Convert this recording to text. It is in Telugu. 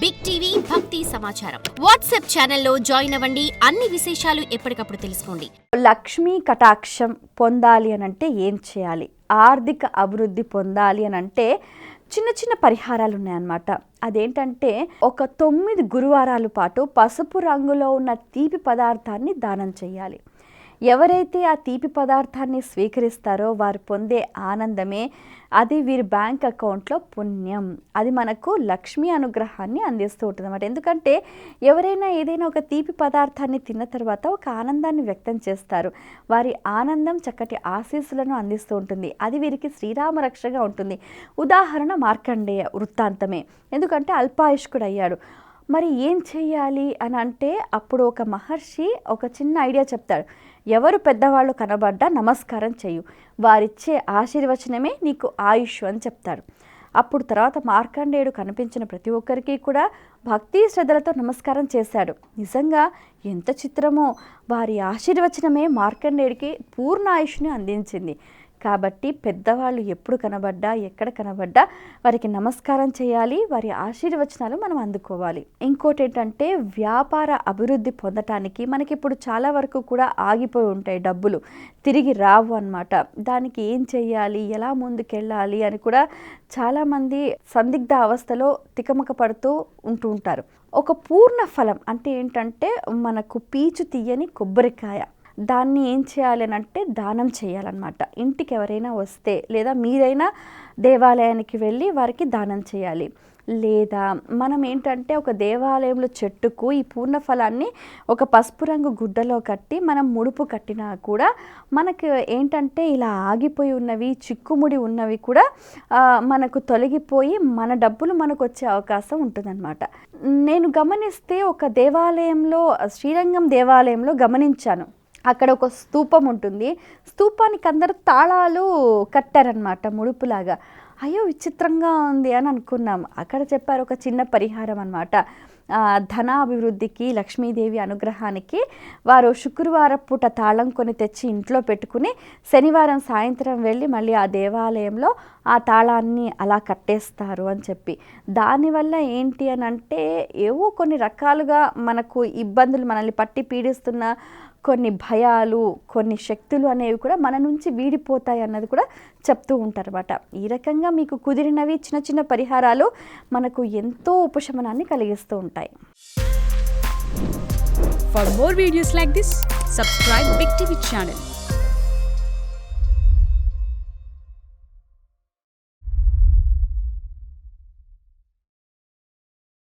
బిగ్ టీవీ భక్తి సమాచారం వాట్సాప్ ఛానల్లో జాయిన్ అవ్వండి. అన్ని విశేషాలు ఎప్పటికప్పుడు తెలుసుకోండి. లక్ష్మీ కటాక్షం పొందాలి అనంటే ఏం చేయాలి? ఆర్థిక అభివృద్ధి పొందాలి అనంటే చిన్న చిన్న పరిహారాలు ఉన్నాయన్నమాట. అదేంటంటే ఒక 9 గురువారాల పాటు పసుపు రంగులో ఉన్న తీపి పదార్థాన్ని దానం చేయాలి. ఎవరైతే ఆ తీపి పదార్థాన్ని స్వీకరిస్తారో వారు పొందే ఆనందమే అది వీరి బ్యాంక్ అకౌంట్లో పుణ్యం. అది మనకు లక్ష్మీ అనుగ్రహాన్ని అందిస్తూ ఉంటుంది అన్నమాట. ఎందుకంటే ఎవరైనా ఏదైనా ఒక తీపి పదార్థాన్ని తిన్న తర్వాత ఒక ఆనందాన్ని వ్యక్తం చేస్తారు. వారి ఆనందం చక్కటి ఆశీస్సులను అందిస్తూ ఉంటుంది. అది వీరికి శ్రీరామ రక్షగా ఉంటుంది. ఉదాహరణ మార్కండేయ వృత్తాంతమే. ఎందుకంటే అల్పాయుష్కుడు అయ్యాడు. మరి ఏం చేయాలి అని అంటే అప్పుడు ఒక మహర్షి ఒక చిన్న ఐడియా చెప్తాడు. ఎవరు పెద్దవాళ్ళు కనబడ్డా నమస్కారం చెయ్యు, వారిచ్చే ఆశీర్వచనమే నీకు ఆయుష్ అని చెప్తాడు. అప్పుడు తర్వాత మార్కండేయుడు కనిపించిన ప్రతి ఒక్కరికి కూడా భక్తి శ్రద్ధలతో నమస్కారం చేశాడు. నిజంగా ఎంత చిత్రమో, వారి ఆశీర్వచనమే మార్కండేయుడికి పూర్ణ ఆయుష్ని అందించింది. కాబట్టి పెద్దవాళ్ళు ఎప్పుడు కనబడ్డా ఎక్కడ కనబడ్డా వారికి నమస్కారం చేయాలి. వారి ఆశీర్వచనాలు మనం అందుకోవాలి. ఇంకోటి ఏంటంటే వ్యాపార అభివృద్ధి పొందటానికి మనకి ఇప్పుడు చాలా వరకు కూడా ఆగిపోయి ఉంటాయి, డబ్బులు తిరిగి రావు అన్నమాట. దానికి ఏం చేయాలి, ఎలా ముందుకెళ్ళాలి అని కూడా చాలామంది సందిగ్ధ అవస్థలో తికమక పడుతూ ఉంటూ ఉంటారు. ఒక పూర్ణ ఫలం అంటే ఏంటంటే మనకు పీచు తీయని కొబ్బరికాయ, దాన్ని ఏం చేయాలి అని అంటే దానం చేయాలన్నమాట. ఇంటికి ఎవరైనా వస్తే లేదా మీరైనా దేవాలయానికి వెళ్ళి వారికి దానం చేయాలి. లేదా మనం ఏంటంటే ఒక దేవాలయంలో చెట్టుకు ఈ పూర్ణ ఫలాన్ని ఒక పసుపు రంగు గుడ్డలో కట్టి మనం ముడుపు కట్టినా కూడా మనకు ఏంటంటే ఇలా ఆగిపోయి ఉన్నవి, చిక్కుముడి ఉన్నవి కూడా మనకు తొలగిపోయి మన డబ్బులు మనకు వచ్చే అవకాశం ఉంటుందన్నమాట. నేను గమనిస్తే ఒక దేవాలయంలో, శ్రీరంగం దేవాలయంలో గమనించాను. అక్కడ ఒక స్తూపం ఉంటుంది. స్తూపానికి అందరూ తాళాలు కట్టారనమాట ముడుపులాగా. అయ్యో విచిత్రంగా ఉంది అని అనుకున్నాం. అక్కడ చెప్పారు ఒక చిన్న పరిహారం అన్నమాట. ధనాభివృద్ధికి, లక్ష్మీదేవి అనుగ్రహానికి వారు శుక్రవారం పూట తాళం కొని తెచ్చి ఇంట్లో పెట్టుకుని శనివారం సాయంత్రం వెళ్ళి మళ్ళీ ఆ దేవాలయంలో ఆ తాళాన్ని అలా కట్టేస్తారు అని చెప్పి. దానివల్ల ఏంటి అని అంటే ఏవో కొన్ని రకాలుగా మనకు ఇబ్బందులు, మనల్ని పట్టి పీడిస్తున్న కొన్ని భయాలు, కొన్ని శక్తులు అనేవి కూడా మన నుంచి వీడిపోతాయి అన్నది కూడా చెప్తూ ఉంటారన్నమాట. ఈ రకంగా మీకు కుదిరినవి చిన్న చిన్న పరిహారాలు మనకు ఎంతో ఉపశమనాన్ని కలిగిస్తూ ఉంటాయి. For more videos like this, subscribe Big TV channel.